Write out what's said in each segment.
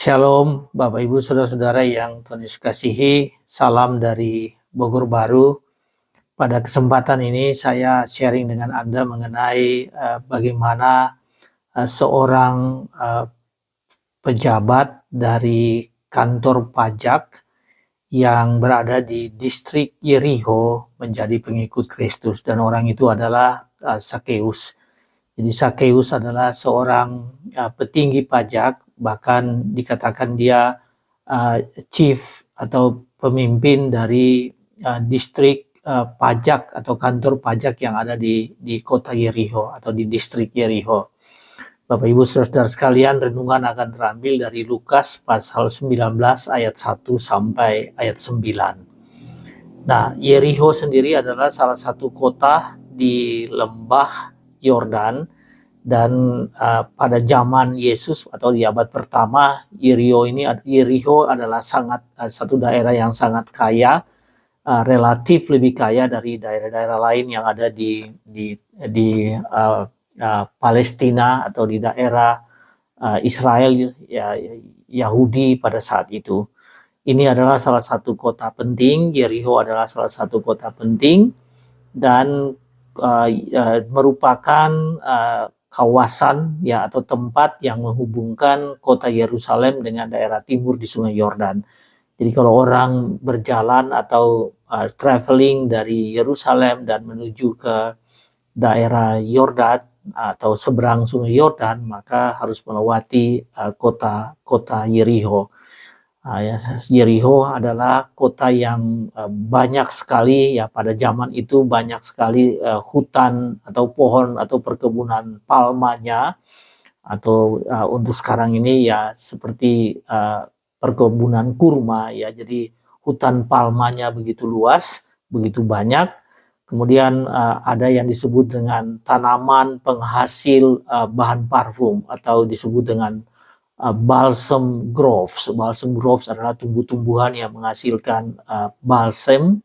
Shalom, Bapak Ibu Saudara-saudara yang Tuhan Yesus kasihi, salam dari Bogor Baru. Pada kesempatan ini saya sharing dengan Anda mengenai bagaimana seorang pejabat dari kantor pajak yang berada di distrik Yeriho menjadi pengikut Kristus, dan orang itu adalah Sakeus. Jadi Sakeus adalah seorang petinggi pajak, bahkan dikatakan dia chief atau pemimpin dari distrik pajak atau kantor pajak yang ada di kota Yeriho atau di distrik Yeriho. Bapak Ibu Saudara sekalian, renungan akan terambil dari Lukas pasal 19 ayat 1 sampai ayat 9. Nah, Yeriho sendiri adalah salah satu kota di lembah Yordan, dan pada zaman Yesus atau di abad pertama, Yeriho adalah satu daerah yang sangat kaya, relatif lebih kaya dari daerah-daerah lain yang ada di Palestina atau di daerah Israel, Yahudi pada saat itu. Ini adalah salah satu kota penting. Yeriho adalah salah satu kota penting dan merupakan kawasan atau tempat yang menghubungkan kota Yerusalem dengan daerah timur di Sungai Yordan. Jadi kalau orang berjalan atau traveling dari Yerusalem dan menuju ke daerah Yordan atau seberang Sungai Yordan, maka harus melewati kota Yeriho. Yeriho adalah kota yang banyak sekali, pada zaman itu banyak sekali hutan atau pohon atau perkebunan palmanya, atau untuk sekarang ini seperti perkebunan kurma, jadi hutan palmanya begitu luas, begitu banyak. Kemudian ada yang disebut dengan tanaman penghasil bahan parfum atau disebut dengan balsam groves. Balsam groves adalah tumbuh-tumbuhan yang menghasilkan balsam,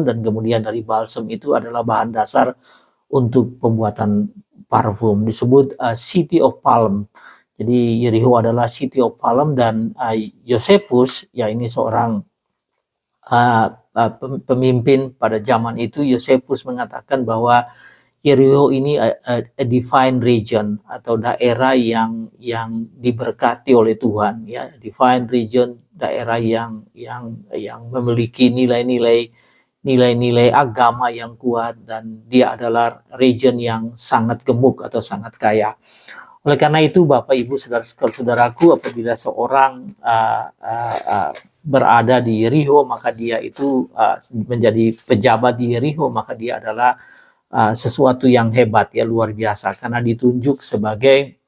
dan kemudian dari balsam itu adalah bahan dasar untuk pembuatan parfum. Disebut City of Palm. Jadi Yeriho adalah City of Palm, dan Josephus, ini seorang pemimpin pada zaman itu. Josephus mengatakan bahwa Yeriho ini a divine region atau daerah yang diberkati oleh Tuhan, divine region, daerah yang memiliki nilai-nilai agama yang kuat, dan dia adalah region yang sangat gemuk atau sangat kaya. Oleh karena itu, Bapak Ibu saudaraku, apabila seorang berada di Yeriho, maka dia itu menjadi pejabat di Yeriho, maka dia adalah sesuatu yang hebat, luar biasa, karena ditunjuk sebagai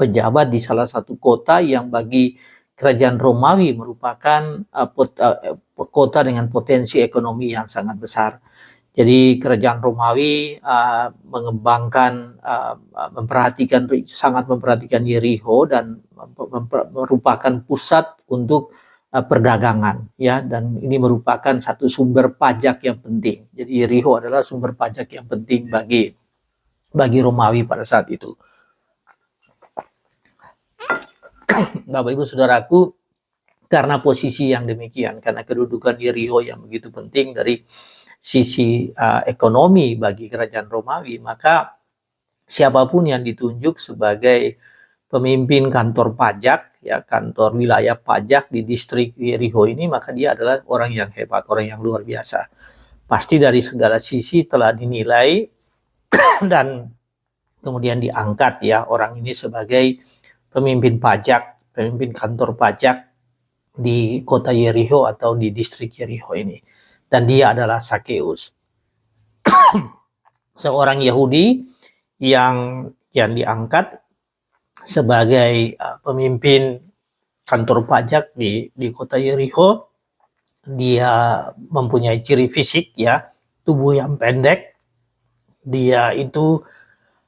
pejabat di salah satu kota yang bagi kerajaan Romawi merupakan kota dengan potensi ekonomi yang sangat besar. Jadi kerajaan Romawi sangat memperhatikan Yeriho, dan merupakan pusat untuk perdagangan, dan ini merupakan satu sumber pajak yang penting. Jadi Yeriho adalah sumber pajak yang penting bagi Romawi pada saat itu. Bapak Ibu Saudaraku, karena posisi yang demikian, karena kedudukan Yeriho yang begitu penting dari sisi ekonomi bagi kerajaan Romawi, maka siapapun yang ditunjuk sebagai pemimpin kantor pajak, kantor wilayah pajak di distrik Yeriho ini, maka dia adalah orang yang hebat, orang yang luar biasa. Pasti dari segala sisi telah dinilai dan kemudian diangkat orang ini sebagai pemimpin pajak, pemimpin kantor pajak di kota Yeriho atau di distrik Yeriho ini. Dan dia adalah Sakeus, seorang Yahudi yang diangkat sebagai pemimpin kantor pajak di kota Yeriho. Dia mempunyai ciri fisik, tubuh yang pendek. Dia itu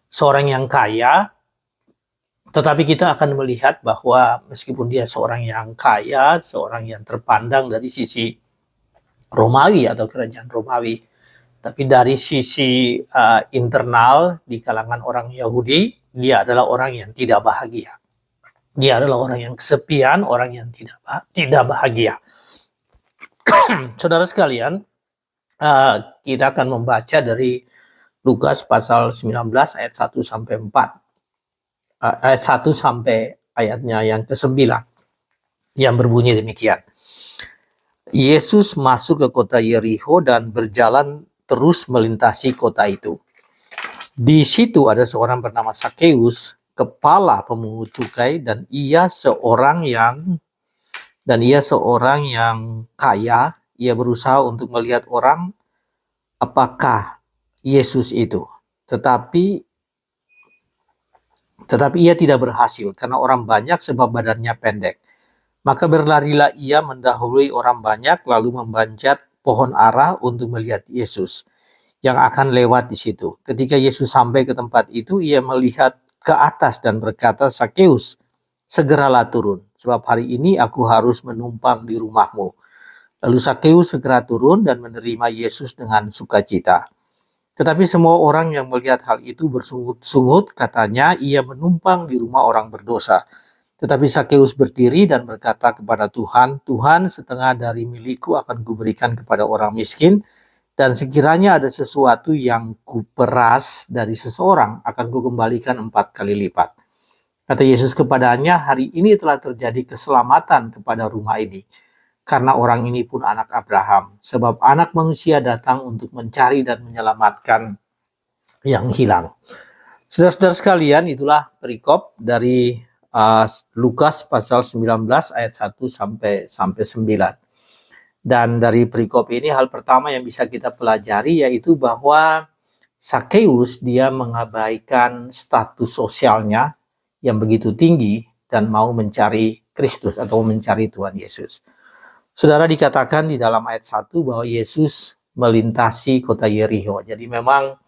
seorang yang kaya, tetapi kita akan melihat bahwa meskipun dia seorang yang kaya, seorang yang terpandang dari sisi Romawi atau kerajaan Romawi, tapi dari sisi internal di kalangan orang Yahudi, dia adalah orang yang tidak bahagia. Dia adalah orang yang kesepian, orang yang tidak bahagia. Saudara sekalian, kita akan membaca dari Lukas pasal 19 ayat 1 sampai 4. Ayat 1 sampai ayatnya yang ke-9 yang berbunyi demikian. Yesus masuk ke kota Yerikho dan berjalan terus melintasi kota itu. Di situ ada seorang bernama Sakeus, kepala pemungut cukai, dan ia seorang yang kaya. Ia berusaha untuk melihat orang apakah Yesus itu. Tetapi ia tidak berhasil karena orang banyak sebab badannya pendek. Maka berlarilah ia mendahului orang banyak lalu memanjat pohon ara untuk melihat Yesus yang akan lewat di situ. Ketika Yesus sampai ke tempat itu, ia melihat ke atas dan berkata, "Sakeus, segeralah turun, sebab hari ini aku harus menumpang di rumahmu." Lalu Sakeus segera turun dan menerima Yesus dengan sukacita. Tetapi semua orang yang melihat hal itu bersungut-sungut, katanya ia menumpang di rumah orang berdosa. Tetapi Sakeus berdiri dan berkata kepada Tuhan, "Tuhan, setengah dari milikku akan kuberikan kepada orang miskin, dan sekiranya ada sesuatu yang kuperas dari seseorang, akan kukembalikan 4 kali lipat." Kata Yesus kepadanya, "Hari ini telah terjadi keselamatan kepada rumah ini, karena orang ini pun anak Abraham, sebab anak manusia datang untuk mencari dan menyelamatkan yang hilang." Saudara-saudara sekalian, itulah perikop dari Lukas pasal 19 ayat 1 sampai 9. Dan dari perikop ini hal pertama yang bisa kita pelajari yaitu bahwa Sakeus dia mengabaikan status sosialnya yang begitu tinggi dan mau mencari Kristus atau mencari Tuhan Yesus. Saudara, dikatakan di dalam ayat 1 bahwa Yesus melintasi kota Yerikho. Jadi memang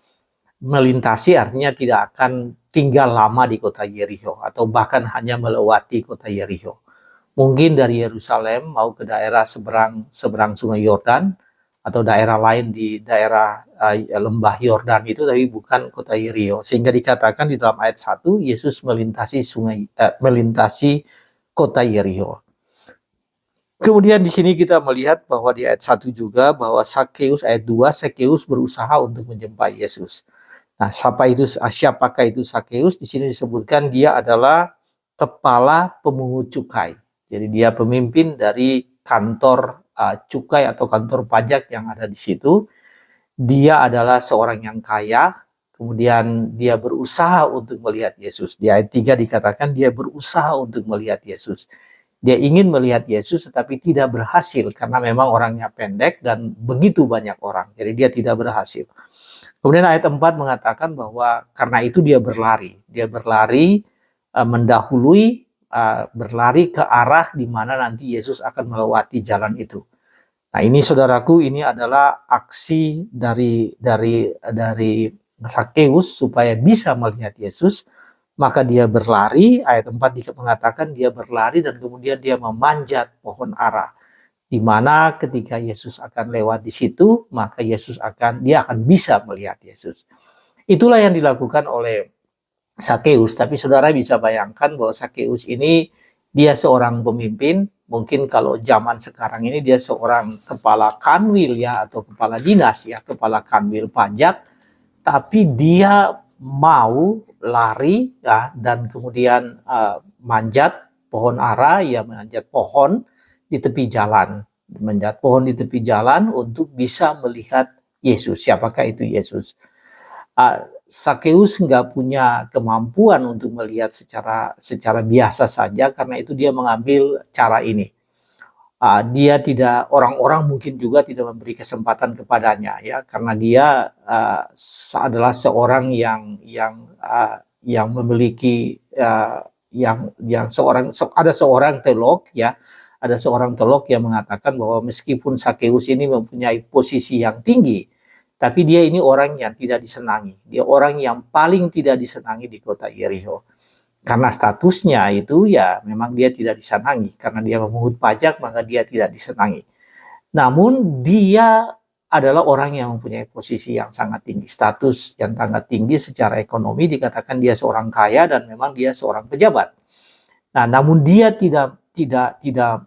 melintasi artinya tidak akan tinggal lama di kota Yerikho atau bahkan hanya melewati kota Yerikho. Mungkin dari Yerusalem mau ke daerah seberang Sungai Yordan atau daerah lain di daerah lembah Yordan itu, tapi bukan kota Yerikho. Sehingga dikatakan di dalam ayat 1 Yesus melintasi kota Yerikho. Kemudian di sini kita melihat bahwa di ayat 1 juga bahwa Sakeus, ayat 2, Sakeus berusaha untuk menjumpai Yesus. Nah, siapakah itu Sakeus? Di sini disebutkan dia adalah kepala pemungut cukai. Jadi dia pemimpin dari kantor cukai atau kantor pajak yang ada di situ. Dia adalah seorang yang kaya, kemudian dia berusaha untuk melihat Yesus. Di ayat 3 dikatakan dia berusaha untuk melihat Yesus. Dia ingin melihat Yesus tetapi tidak berhasil karena memang orangnya pendek dan begitu banyak orang. Jadi dia tidak berhasil. Kemudian ayat 4 mengatakan bahwa karena itu dia berlari. Dia berlari mendahului, berlari ke arah di mana nanti Yesus akan melewati jalan itu. Nah, ini saudaraku, ini adalah aksi dari Sakeus supaya bisa melihat Yesus. Maka dia berlari, ayat 4 mengatakan dia berlari dan kemudian dia memanjat pohon ara. Di mana ketika Yesus akan lewat di situ, maka dia akan bisa melihat Yesus. Itulah yang dilakukan oleh Sakeus. Tapi saudara bisa bayangkan bahwa Sakeus ini dia seorang pemimpin. Mungkin kalau zaman sekarang ini dia seorang kepala kanwil ya, atau kepala dinas ya, kepala kanwil pajak. Tapi dia mau lari ya, dan kemudian manjat pohon ara, ya manjat pohon di tepi jalan, untuk bisa melihat Yesus. Siapakah itu Yesus? Sakeus nggak punya kemampuan untuk melihat secara biasa saja, karena itu dia mengambil cara ini. Dia tidak, orang-orang mungkin juga tidak memberi kesempatan kepadanya ya, karena dia adalah seorang yang memiliki ada seorang teolog ya, ada seorang teolog yang mengatakan bahwa meskipun Sakeus ini mempunyai posisi yang tinggi, tapi dia ini orang yang tidak disenangi. Dia orang yang paling tidak disenangi di kota Yerikho. Karena statusnya itu ya memang dia tidak disenangi. Karena dia memungut pajak maka dia tidak disenangi. Namun dia adalah orang yang mempunyai posisi yang sangat tinggi. Status yang sangat tinggi secara ekonomi, dikatakan dia seorang kaya dan memang dia seorang pejabat. Nah, namun dia tidak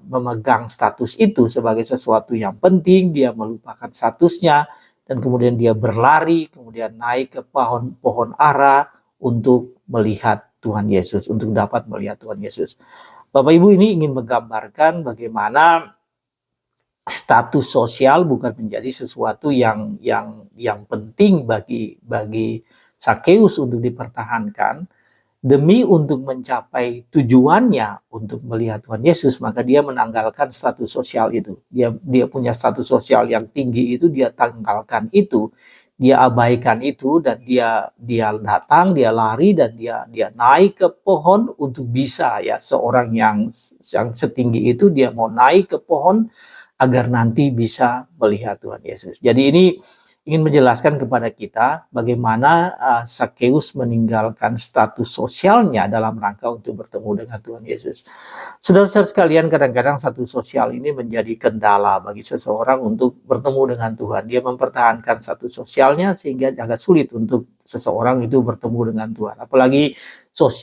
memegang status itu sebagai sesuatu yang penting, dia melupakan statusnya dan kemudian dia berlari, kemudian naik ke pohon ara untuk melihat Tuhan Yesus, untuk dapat melihat Tuhan Yesus. Bapak Ibu, ini ingin menggambarkan bagaimana status sosial bukan menjadi sesuatu yang penting bagi Sakeus untuk dipertahankan. Demi untuk mencapai tujuannya untuk melihat Tuhan Yesus, maka dia menanggalkan status sosial itu. Dia punya status sosial yang tinggi itu, dia tanggalkan itu, dia abaikan itu, dan dia datang, dia lari, dan dia naik ke pohon untuk bisa, ya, seorang yang setinggi itu dia mau naik ke pohon agar nanti bisa melihat Tuhan Yesus. Jadi ini ingin menjelaskan kepada kita bagaimana Sakeus meninggalkan status sosialnya dalam rangka untuk bertemu dengan Tuhan Yesus. Saudara-saudara sekalian, kadang-kadang status sosial ini menjadi kendala bagi seseorang untuk bertemu dengan Tuhan. Dia mempertahankan status sosialnya sehingga agak sulit untuk seseorang itu bertemu dengan Tuhan. Apalagi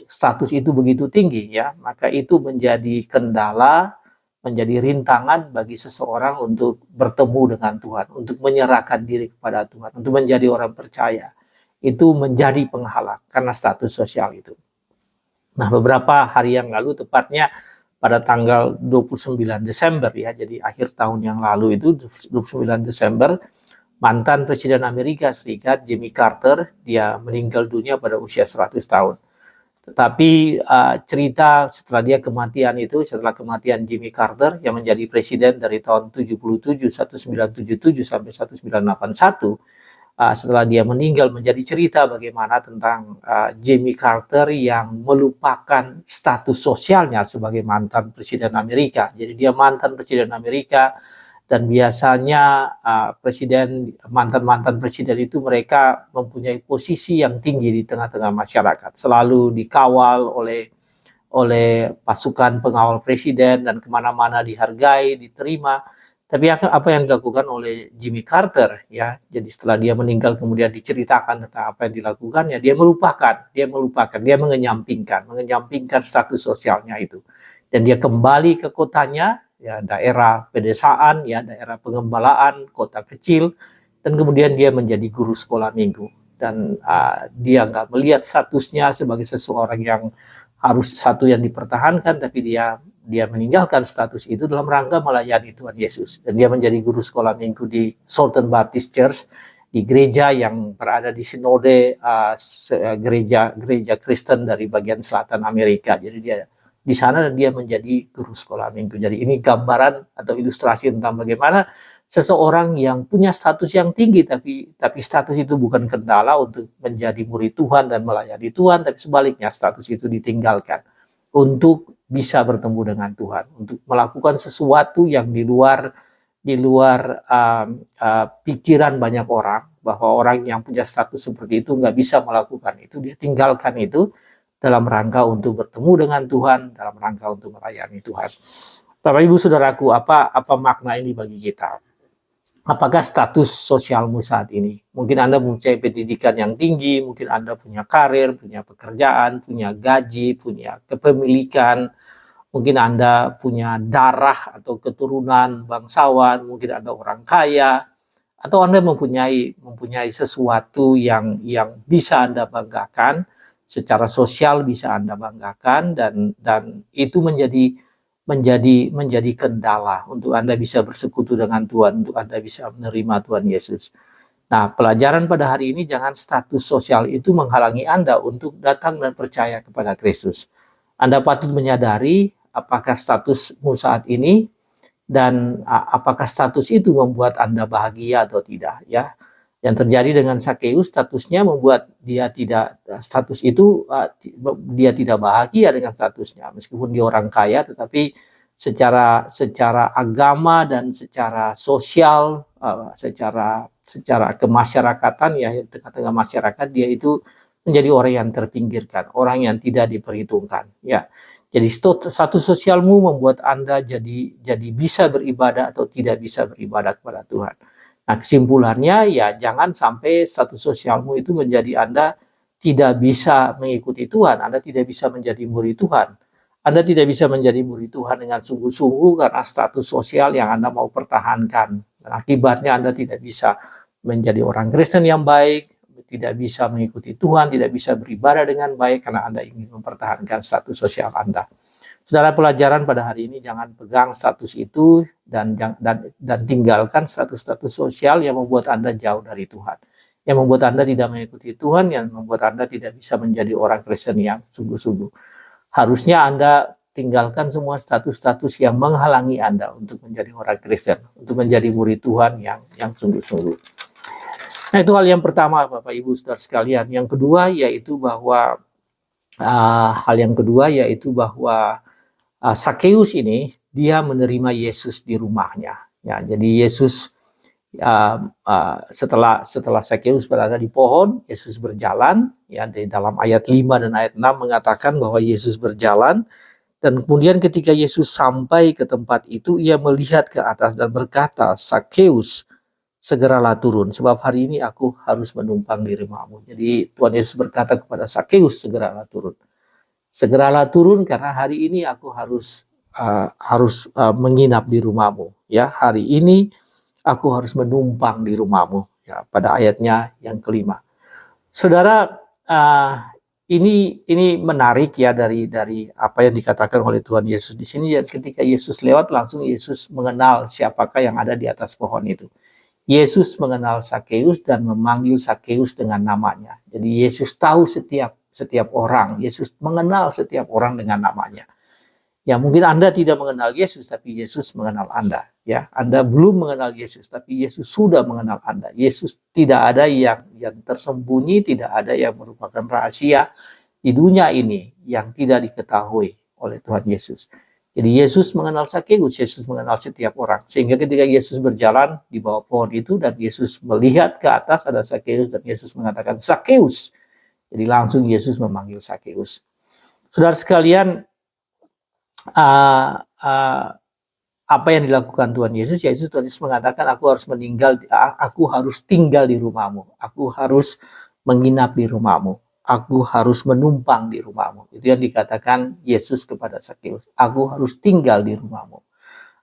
status itu begitu tinggi, ya, maka itu menjadi kendala, menjadi rintangan bagi seseorang untuk bertemu dengan Tuhan, untuk menyerahkan diri kepada Tuhan, untuk menjadi orang percaya. Itu menjadi penghalang karena status sosial itu. Nah, beberapa hari yang lalu, tepatnya pada tanggal 29 Desember, ya, jadi akhir tahun yang lalu itu, 29 Desember, mantan Presiden Amerika Serikat Jimmy Carter, dia meninggal dunia pada usia 100 tahun. Tetapi cerita setelah kematian Jimmy Carter yang menjadi presiden dari tahun 1977 sampai 1981, setelah dia meninggal menjadi cerita bagaimana tentang Jimmy Carter yang melupakan status sosialnya sebagai mantan presiden Amerika. Jadi dia mantan presiden Amerika, dan biasanya mantan presiden itu mereka mempunyai posisi yang tinggi di tengah-tengah masyarakat, selalu dikawal oleh pasukan pengawal presiden dan kemana-mana dihargai, diterima. Tapi apa yang dilakukan oleh Jimmy Carter, ya, jadi setelah dia meninggal kemudian diceritakan tentang apa yang dilakukannya, dia mengenyampingkan status sosialnya itu, dan dia kembali ke kotanya, ya, daerah pedesaan, ya, daerah pengembalaan, kota kecil, dan kemudian dia menjadi guru sekolah minggu, dan dia nggak melihat statusnya sebagai seseorang yang harus yang dipertahankan, tapi dia meninggalkan status itu dalam rangka melayani Tuhan Yesus, dan dia menjadi guru sekolah minggu di Southern Baptist Church, di gereja yang berada di sinode gereja Kristen dari bagian selatan Amerika. Jadi dia di sana, dan dia menjadi guru sekolah minggu. Jadi ini gambaran atau ilustrasi tentang bagaimana seseorang yang punya status yang tinggi, tapi status itu bukan kendala untuk menjadi murid Tuhan dan melayani Tuhan, tapi sebaliknya status itu ditinggalkan untuk bisa bertemu dengan Tuhan, untuk melakukan sesuatu yang di luar pikiran banyak orang, bahwa orang yang punya status seperti itu nggak bisa melakukan itu. Dia tinggalkan itu dalam rangka untuk bertemu dengan Tuhan, dalam rangka untuk melayani Tuhan. Bapak Ibu Saudaraku, apa makna ini bagi kita? Apakah status sosialmu saat ini? Mungkin Anda mempunyai pendidikan yang tinggi, mungkin Anda punya karir, punya pekerjaan, punya gaji, punya kepemilikan, mungkin Anda punya darah atau keturunan bangsawan, mungkin Anda orang kaya, atau Anda mempunyai sesuatu yang bisa Anda banggakan, secara sosial bisa Anda banggakan, dan itu menjadi kendala untuk Anda bisa bersekutu dengan Tuhan, untuk Anda bisa menerima Tuhan Yesus. Nah, pelajaran pada hari ini, jangan status sosial itu menghalangi Anda untuk datang dan percaya kepada Kristus. Anda patut menyadari apakah statusmu saat ini, dan apakah status itu membuat Anda bahagia atau tidak, ya. Yang terjadi dengan Sakeus, statusnya membuat dia tidak bahagia dengan statusnya, meskipun dia orang kaya, tetapi secara agama dan secara sosial, secara kemasyarakatan, ya, tengah-tengah masyarakat, dia itu menjadi orang yang terpinggirkan, orang yang tidak diperhitungkan, ya. Jadi status sosialmu membuat Anda jadi bisa beribadah atau tidak bisa beribadah kepada Tuhan. Nah, kesimpulannya, ya, jangan sampai status sosialmu itu menjadi Anda tidak bisa mengikuti Tuhan, Anda tidak bisa menjadi murid Tuhan. Anda tidak bisa menjadi murid Tuhan dengan sungguh-sungguh karena status sosial yang Anda mau pertahankan. Dan akibatnya Anda tidak bisa menjadi orang Kristen yang baik, tidak bisa mengikuti Tuhan, tidak bisa beribadah dengan baik karena Anda ingin mempertahankan status sosial Anda. Saudara, pelajaran pada hari ini, jangan pegang status itu dan tinggalkan status-status sosial yang membuat Anda jauh dari Tuhan, yang membuat Anda tidak mengikuti Tuhan, yang membuat Anda tidak bisa menjadi orang Kristen yang sungguh-sungguh. Harusnya Anda tinggalkan semua status-status yang menghalangi Anda untuk menjadi orang Kristen, untuk menjadi murid Tuhan yang sungguh-sungguh. Nah, itu hal yang pertama, Bapak Ibu Saudara sekalian. Yang kedua yaitu bahwa Sakeus ini dia menerima Yesus di rumahnya. Ya, jadi Yesus setelah Sakeus berada di pohon, Yesus berjalan. Ya, di dalam ayat 5 dan ayat 6 mengatakan bahwa Yesus berjalan, dan kemudian ketika Yesus sampai ke tempat itu, ia melihat ke atas dan berkata, "Sakeus, segeralah turun, sebab hari ini aku harus menumpang di rumahmu." Jadi Tuhan Yesus berkata kepada Sakeus, "Segeralah turun. Segeralah turun karena hari ini aku harus menginap di rumahmu. Ya, hari ini aku harus menumpang di rumahmu." Ya, pada ayatnya yang kelima. Saudara, ini menarik ya dari apa yang dikatakan oleh Tuhan Yesus di sini. Ya, ketika Yesus lewat, langsung Yesus mengenal siapakah yang ada di atas pohon itu. Yesus mengenal Sakeus dan memanggil Sakeus dengan namanya. Jadi Yesus tahu setiap orang. Yesus mengenal setiap orang dengan namanya. Ya, mungkin Anda tidak mengenal Yesus, tapi Yesus mengenal Anda. Ya, Anda belum mengenal Yesus, tapi Yesus sudah mengenal Anda. Yesus tidak ada yang tersembunyi, tidak ada yang merupakan rahasia di dunia ini yang tidak diketahui oleh Tuhan Yesus. Jadi Yesus mengenal Sakeus, Yesus mengenal setiap orang. Sehingga ketika Yesus berjalan di bawah pohon itu dan Yesus melihat ke atas ada Sakeus dan Yesus mengatakan, "Sakeus." Jadi langsung Yesus memanggil Sakeus. Saudara sekalian, apa yang dilakukan Tuhan Yesus, yaitu Tuhan Yesus mengatakan, aku harus tinggal di rumahmu, aku harus menginap di rumahmu, aku harus menumpang di rumahmu. Itu yang dikatakan Yesus kepada Sakeus, aku harus tinggal di rumahmu,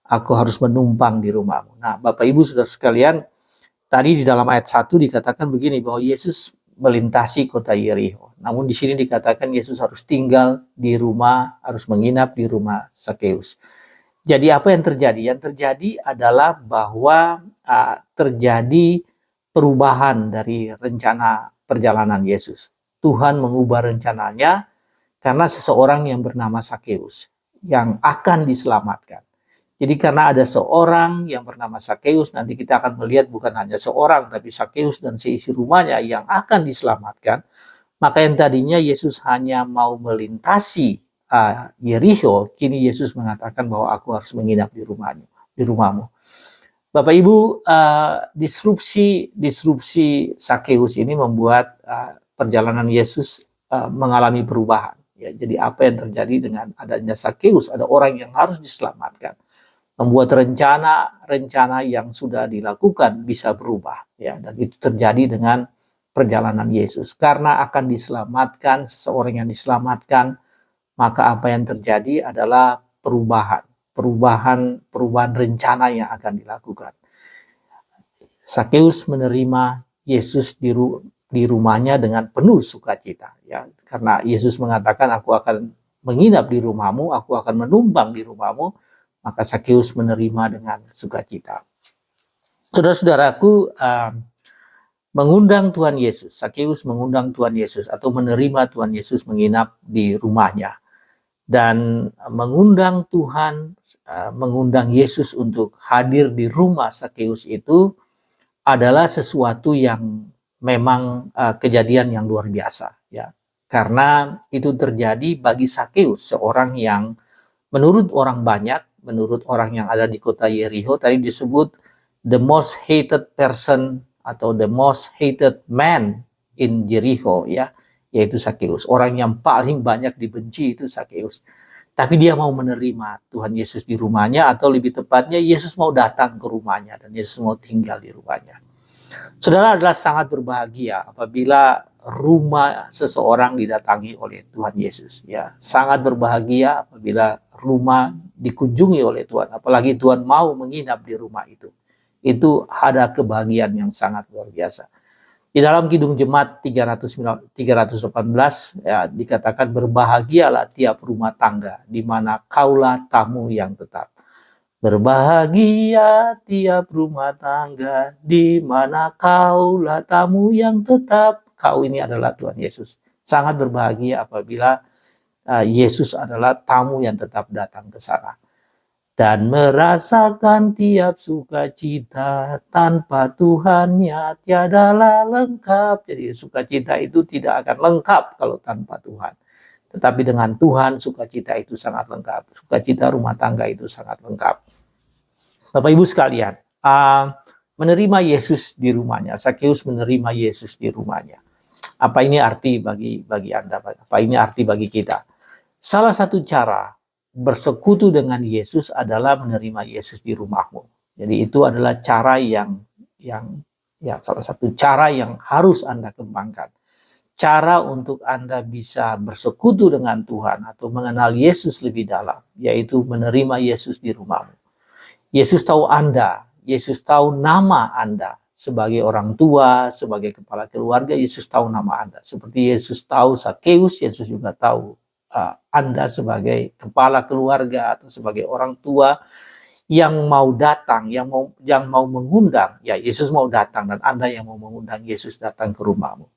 aku harus menumpang di rumahmu. Nah, Bapak Ibu Saudara sekalian, tadi di dalam ayat 1 dikatakan begini, bahwa Yesus melintasi kota Yerikho. Namun di sini dikatakan Yesus harus tinggal di rumah, harus menginap di rumah Sakeus. Jadi apa yang terjadi? Yang terjadi adalah bahwa terjadi perubahan dari rencana perjalanan Yesus. Tuhan mengubah rencananya karena seseorang yang bernama Sakeus yang akan diselamatkan. Jadi karena ada seorang yang bernama Sakeus, nanti kita akan melihat bukan hanya seorang, tapi Sakeus dan seisi rumahnya yang akan diselamatkan. Maka yang tadinya Yesus hanya mau melintasi Yerikho, kini Yesus mengatakan bahwa aku harus menginap di rumahmu. Bapak Ibu, disrupsi Sakeus ini membuat perjalanan Yesus mengalami perubahan. Ya, jadi apa yang terjadi dengan adanya Sakeus? Ada orang yang harus diselamatkan. Membuat rencana yang sudah dilakukan bisa berubah, ya, dan itu terjadi dengan perjalanan Yesus. Karena akan diselamatkan seseorang yang diselamatkan, maka apa yang terjadi adalah perubahan rencana yang akan dilakukan. Sakeus menerima Yesus di rumahnya dengan penuh sukacita, ya, karena Yesus mengatakan, aku akan menginap di rumahmu, aku akan menumpang di rumahmu. Maka Sakeus menerima dengan sukacita. Saudara-saudaraku, mengundang Tuhan Yesus, Sakeus mengundang Tuhan Yesus atau menerima Tuhan Yesus menginap di rumahnya. Dan mengundang Yesus untuk hadir di rumah Sakeus itu adalah sesuatu yang memang kejadian yang luar biasa, ya. Karena itu terjadi bagi Sakeus, seorang yang menurut orang banyak, menurut orang yang ada di kota Yerikho, tadi disebut the most hated person atau the most hated man in Jericho, ya, yaitu Sakeus. Orang yang paling banyak dibenci itu Sakeus. Tapi dia mau menerima Tuhan Yesus di rumahnya, atau lebih tepatnya Yesus mau datang ke rumahnya dan Yesus mau tinggal di rumahnya. Saudara adalah sangat berbahagia apabila rumah seseorang didatangi oleh Tuhan Yesus. Ya, sangat berbahagia apabila rumah dikunjungi oleh Tuhan, apalagi Tuhan mau menginap di rumah itu. Itu ada kebahagiaan yang sangat luar biasa. Di dalam Kidung Jemaat 318 ya, dikatakan berbahagialah tiap rumah tangga di mana kaulah tamu yang tetap. Berbahagia tiap rumah tangga di mana kaulah tamu yang tetap. Kau ini adalah Tuhan Yesus. Sangat berbahagia apabila Yesus adalah tamu yang tetap datang ke sana. Dan merasakan tiap sukacita tanpa Tuhannya tiadalah lengkap. Jadi sukacita itu tidak akan lengkap kalau tanpa Tuhan. Tetapi dengan Tuhan sukacita itu sangat lengkap. Sukacita rumah tangga itu sangat lengkap. Bapak Ibu sekalian, menerima Yesus di rumahnya. Sakeus menerima Yesus di rumahnya. Apa ini arti bagi Anda? Apa ini arti bagi kita? Salah satu cara bersekutu dengan Yesus adalah menerima Yesus di rumahmu. Jadi itu adalah cara yang salah satu cara yang harus Anda kembangkan. Cara untuk Anda bisa bersekutu dengan Tuhan atau mengenal Yesus lebih dalam, yaitu menerima Yesus di rumahmu. Yesus tahu Anda, Yesus tahu nama Anda sebagai orang tua, sebagai kepala keluarga. Yesus tahu nama Anda. Seperti Yesus tahu Sakeus, Yesus juga tahu Anda sebagai kepala keluarga atau sebagai orang tua yang mau datang, yang mau mengundang. Ya, Yesus mau datang dan Anda yang mau mengundang Yesus datang ke rumahmu.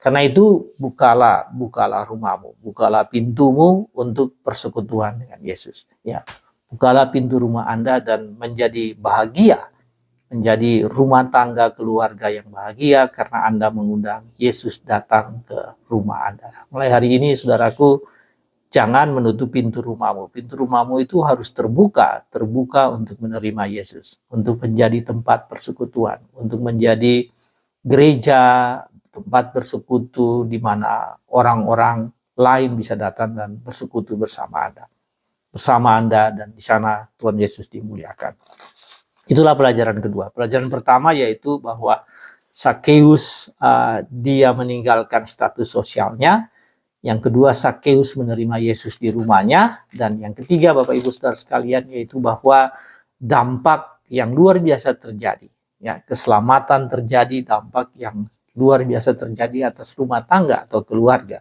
Karena itu bukalah rumahmu, bukalah pintumu untuk persekutuan dengan Yesus. Ya, bukalah pintu rumah Anda dan menjadi bahagia, menjadi rumah tangga keluarga yang bahagia karena Anda mengundang Yesus datang ke rumah Anda. Mulai hari ini, saudaraku, jangan menutup pintu rumahmu. Pintu rumahmu itu harus terbuka untuk menerima Yesus, untuk menjadi tempat persekutuan, untuk menjadi gereja, tempat bersekutu di mana orang-orang lain bisa datang dan bersekutu bersama Anda dan di sana Tuhan Yesus dimuliakan. Itulah pelajaran kedua. Pelajaran pertama yaitu bahwa Sakeus dia meninggalkan status sosialnya. Yang kedua, Sakeus menerima Yesus di rumahnya. Dan yang ketiga, Bapak Ibu Saudara sekalian, yaitu bahwa dampak yang luar biasa terjadi. Ya, keselamatan terjadi, dampak yang luar biasa terjadi atas rumah tangga atau keluarga.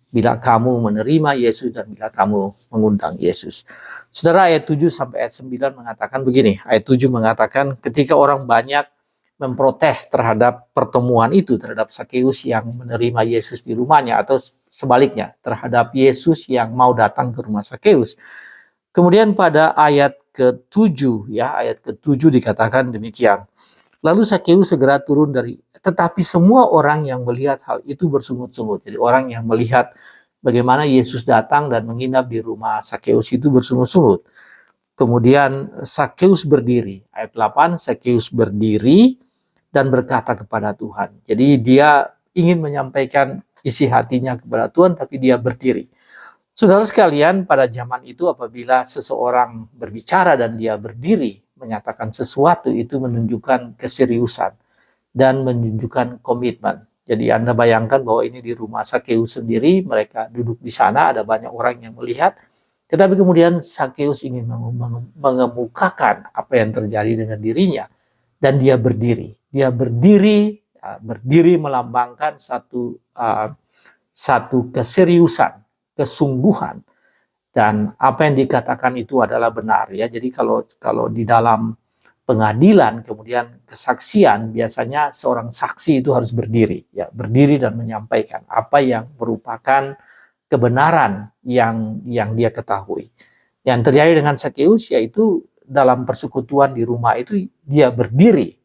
Bila kamu menerima Yesus dan bila kamu mengundang Yesus. Saudara, ayat 7 sampai ayat 9 mengatakan begini. Ayat 7 mengatakan ketika orang banyak memprotes terhadap pertemuan itu, terhadap Sakeus yang menerima Yesus di rumahnya, atau sebaliknya, terhadap Yesus yang mau datang ke rumah Sakeus. Kemudian pada ayat ke-7, ya, ayat ke-7 dikatakan demikian. Lalu Sakeus segera turun tetapi semua orang yang melihat hal itu bersungut-sungut. Jadi orang yang melihat bagaimana Yesus datang dan menginap di rumah Sakeus itu bersungut-sungut. Kemudian Sakeus berdiri. Ayat 8, Sakeus berdiri dan berkata kepada Tuhan. Jadi dia ingin menyampaikan isi hatinya kepada Tuhan, tapi dia berdiri. Saudara sekalian, pada zaman itu apabila seseorang berbicara dan dia berdiri, menyatakan sesuatu, itu menunjukkan keseriusan dan menunjukkan komitmen. Jadi Anda bayangkan bahwa ini di rumah Sakeus sendiri, mereka duduk di sana, ada banyak orang yang melihat, tetapi kemudian Sakeus ingin mengemukakan apa yang terjadi dengan dirinya, dan dia berdiri. Dia berdiri melambangkan satu keseriusan, kesungguhan, dan apa yang dikatakan itu adalah benar, ya. Jadi kalau di dalam pengadilan kemudian kesaksian, biasanya seorang saksi itu harus berdiri, ya, berdiri dan menyampaikan apa yang merupakan kebenaran yang dia ketahui. Yang terjadi dengan Sakeus yaitu dalam persekutuan di rumah itu dia berdiri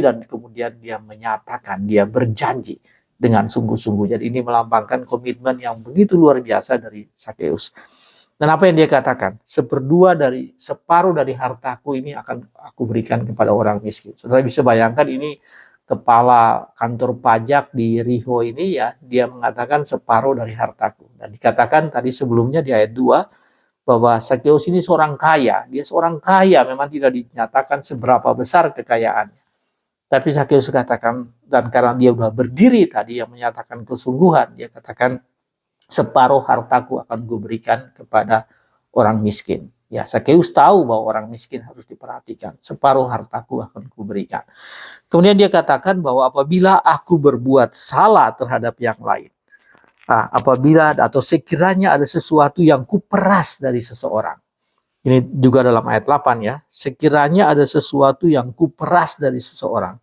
dan kemudian dia menyatakan, dia berjanji dengan sungguh-sungguh. Jadi ini melambangkan komitmen yang begitu luar biasa dari Sakeus. Dan apa yang dia katakan? Separuh dari hartaku ini akan aku berikan kepada orang miskin. Saudara bisa bayangkan, ini kepala kantor pajak di Riho ini, ya, dia mengatakan separuh dari hartaku. Dan dikatakan tadi sebelumnya di ayat 2 bahwa Sakeus ini seorang kaya. Dia seorang kaya, memang tidak dinyatakan seberapa besar kekayaannya. Tapi Sakeus katakan, dan karena dia udah berdiri tadi yang menyatakan kesungguhan, dia katakan separuh hartaku akan kuberikan kepada orang miskin. Ya, Sakeus tahu bahwa orang miskin harus diperhatikan. Separuh hartaku akan kuberikan. Kemudian dia katakan bahwa apabila aku berbuat salah terhadap yang lain, apabila atau sekiranya ada sesuatu yang kuperas dari seseorang. Ini juga dalam ayat 8 ya. Sekiranya ada sesuatu yang kuperas dari seseorang,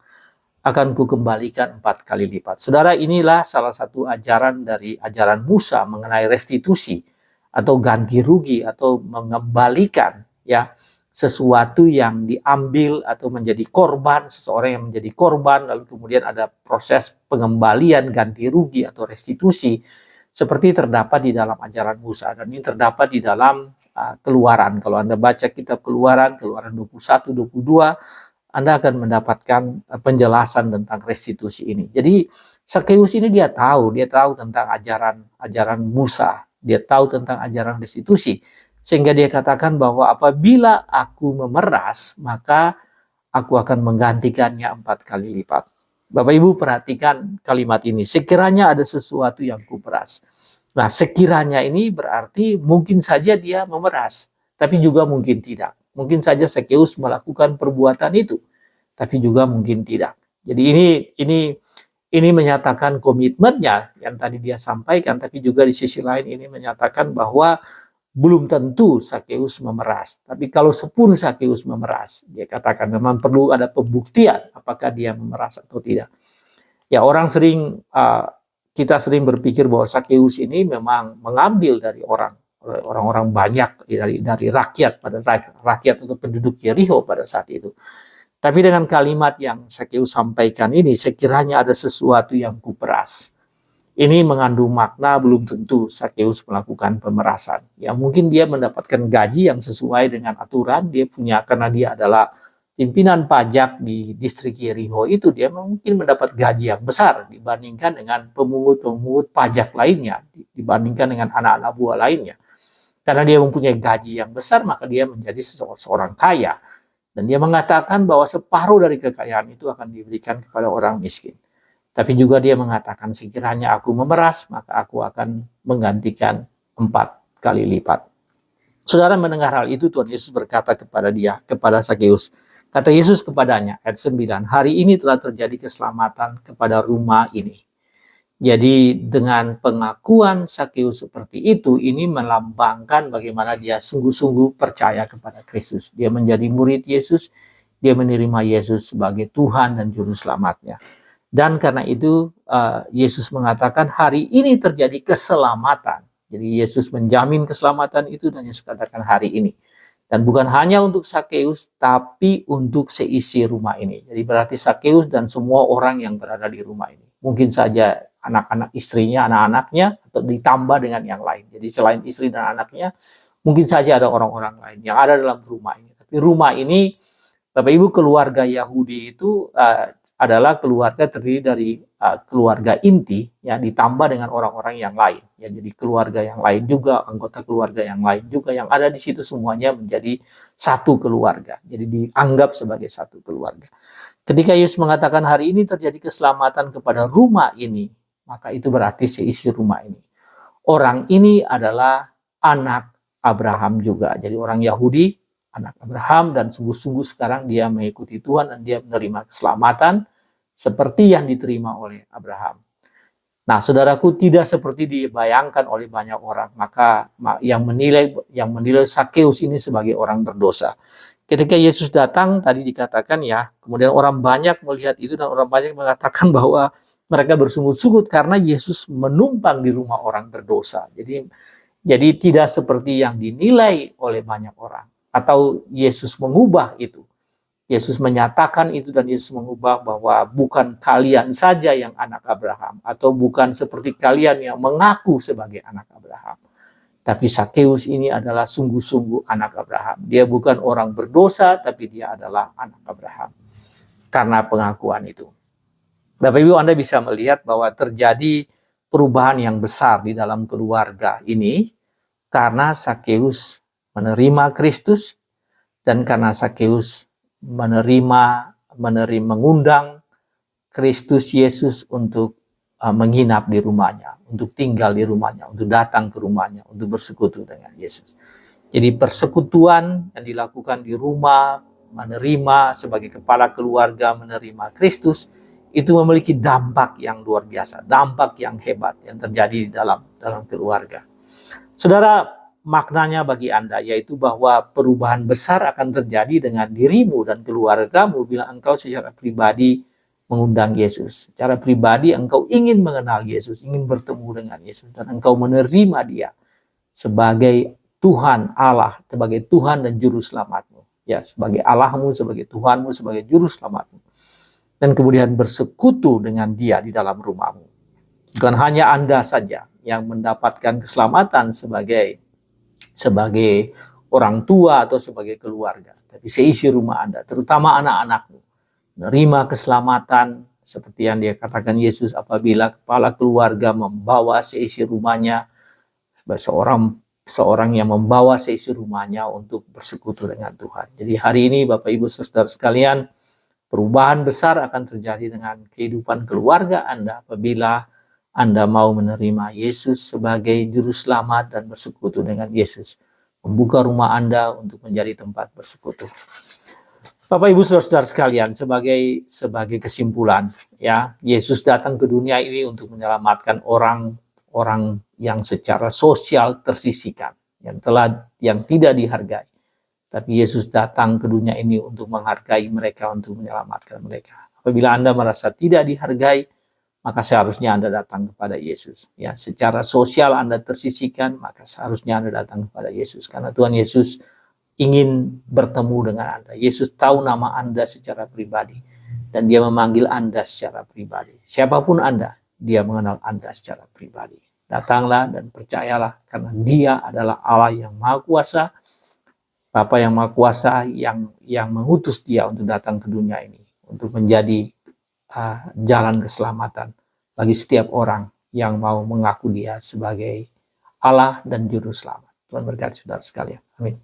akan kukembalikan 4 kali lipat. Saudara, inilah salah satu ajaran dari ajaran Musa mengenai restitusi atau ganti rugi atau mengembalikan ya sesuatu yang diambil atau menjadi korban, seseorang yang menjadi korban, lalu kemudian ada proses pengembalian ganti rugi atau restitusi seperti terdapat di dalam ajaran Musa, dan ini terdapat di dalam Keluaran. Kalau Anda baca kitab Keluaran 21, 22, Anda akan mendapatkan penjelasan tentang restitusi ini. Jadi Sakeus ini dia tahu tentang ajaran Musa, dia tahu tentang ajaran restitusi, sehingga dia katakan bahwa apabila aku memeras, maka aku akan menggantikannya 4 kali lipat. Bapak Ibu perhatikan kalimat ini, sekiranya ada sesuatu yang kuperas. Nah, sekiranya ini berarti mungkin saja dia memeras, tapi juga mungkin tidak. Mungkin saja Sakeus melakukan perbuatan itu, tapi juga mungkin tidak. Jadi ini menyatakan komitmennya yang tadi dia sampaikan, tapi juga di sisi lain ini menyatakan bahwa belum tentu Sakeus memeras. Tapi kalau sepun Sakeus memeras, dia katakan memang perlu ada pembuktian apakah dia memeras atau tidak. Ya, kita sering berpikir bahwa Sakeus ini memang mengambil dari orang-orang banyak, dari rakyat atau penduduk Yeriko pada saat itu. Tapi dengan kalimat yang Sakeus sampaikan ini, sekiranya ada sesuatu yang kuperas, ini mengandung makna belum tentu Sakeus melakukan pemerasan. Ya, mungkin dia mendapatkan gaji yang sesuai dengan aturan dia punya, karena dia adalah pimpinan pajak di distrik Yeriko itu, dia mungkin mendapat gaji yang besar dibandingkan dengan pemungut pajak lainnya, dibandingkan dengan anak-anak buah lainnya. Karena dia mempunyai gaji yang besar, maka dia menjadi seorang kaya. Dan dia mengatakan bahwa separuh dari kekayaan itu akan diberikan kepada orang miskin. Tapi juga dia mengatakan sekiranya aku memeras, maka aku akan menggantikan 4 kali lipat. Saudara mendengar hal itu, Tuhan Yesus berkata kepada Sakeus. Kata Yesus kepadanya, ayat 9, hari ini telah terjadi keselamatan kepada rumah ini. Jadi dengan pengakuan Sakeus seperti itu, ini melambangkan bagaimana dia sungguh-sungguh percaya kepada Kristus. Dia menjadi murid Yesus, dia menerima Yesus sebagai Tuhan dan Juru Selamatnya. Dan karena itu Yesus mengatakan hari ini terjadi keselamatan. Jadi Yesus menjamin keselamatan itu, dan Yesus katakan hari ini. Dan bukan hanya untuk Sakeus, tapi untuk seisi rumah ini. Jadi berarti Sakeus dan semua orang yang berada di rumah ini. Mungkin saja anak-anak istrinya, anak-anaknya, atau ditambah dengan yang lain. Jadi selain istri dan anaknya, mungkin saja ada orang-orang lain yang ada dalam rumah ini. Tapi rumah ini, Bapak Ibu, keluarga Yahudi itu adalah keluarga terdiri dari keluarga inti, ya, ditambah dengan orang-orang yang lain. Ya, jadi keluarga yang lain juga, anggota keluarga yang lain juga yang ada di situ, semuanya menjadi satu keluarga. Jadi dianggap sebagai satu keluarga. Ketika Yesus mengatakan hari ini terjadi keselamatan kepada rumah ini, maka itu berarti seisi rumah ini. Orang ini adalah anak Abraham juga. Jadi orang Yahudi, anak Abraham, dan sungguh-sungguh sekarang dia mengikuti Tuhan dan dia menerima keselamatan seperti yang diterima oleh Abraham. Nah, saudaraku, tidak seperti dibayangkan oleh banyak orang. Maka yang menilai Sakeus ini sebagai orang berdosa. Ketika Yesus datang, tadi dikatakan ya, kemudian orang banyak melihat itu dan orang banyak mengatakan bahwa mereka bersungut-sungut karena Yesus menumpang di rumah orang berdosa. Jadi tidak seperti yang dinilai oleh banyak orang. Atau Yesus mengubah itu. Yesus menyatakan itu dan Yesus mengubah bahwa bukan kalian saja yang anak Abraham, atau bukan seperti kalian yang mengaku sebagai anak Abraham. Tapi Sakeus ini adalah sungguh-sungguh anak Abraham. Dia bukan orang berdosa, tapi dia adalah anak Abraham. Karena pengakuan itu. Bapak Ibu, Anda bisa melihat bahwa terjadi perubahan yang besar di dalam keluarga ini karena Sakeus menerima Kristus, dan karena Sakeus menerima mengundang Kristus Yesus untuk menginap di rumahnya, untuk tinggal di rumahnya, untuk datang ke rumahnya, untuk bersekutu dengan Yesus. Jadi persekutuan yang dilakukan di rumah, menerima sebagai kepala keluarga, menerima Kristus, itu memiliki dampak yang luar biasa, dampak yang hebat yang terjadi di dalam keluarga. Saudara, maknanya bagi Anda yaitu bahwa perubahan besar akan terjadi dengan dirimu dan keluargamu bila engkau secara pribadi mengundang Yesus. Secara pribadi engkau ingin mengenal Yesus, ingin bertemu dengan Yesus, dan engkau menerima Dia sebagai Tuhan Allah, sebagai Tuhan dan Juru Selamatmu. Ya, sebagai Allahmu, sebagai Tuhanmu, sebagai Juru Selamatmu. Dan kemudian bersekutu dengan Dia di dalam rumahmu. Bukan hanya Anda saja yang mendapatkan keselamatan sebagai orang tua atau sebagai keluarga, tapi seisi rumah Anda, terutama anak-anakmu, menerima keselamatan seperti yang dia katakan Yesus apabila kepala keluarga membawa seisi rumahnya, seorang yang membawa seisi rumahnya untuk bersekutu dengan Tuhan. Jadi hari ini Bapak Ibu Saudara sekalian, perubahan besar akan terjadi dengan kehidupan keluarga Anda apabila Anda mau menerima Yesus sebagai Juru Selamat dan bersekutu dengan Yesus. Membuka rumah Anda untuk menjadi tempat bersekutu. Bapak Ibu Saudara sekalian, sebagai kesimpulan, ya, Yesus datang ke dunia ini untuk menyelamatkan orang yang secara sosial tersisihkan, yang tidak dihargai. Tapi Yesus datang ke dunia ini untuk menghargai mereka, untuk menyelamatkan mereka. Apabila Anda merasa tidak dihargai, maka seharusnya Anda datang kepada Yesus. Ya, secara sosial Anda tersisihkan, maka seharusnya Anda datang kepada Yesus. Karena Tuhan Yesus ingin bertemu dengan Anda. Yesus tahu nama Anda secara pribadi. Dan Dia memanggil Anda secara pribadi. Siapapun Anda, Dia mengenal Anda secara pribadi. Datanglah dan percayalah, karena Dia adalah Allah yang Maha Kuasa, Bapa yang Maha Kuasa yang mengutus Dia untuk datang ke dunia ini, untuk menjadi jalan keselamatan bagi setiap orang yang mau mengaku Dia sebagai Allah dan Juru Selamat. Tuhan berkati saudara sekalian. Amin.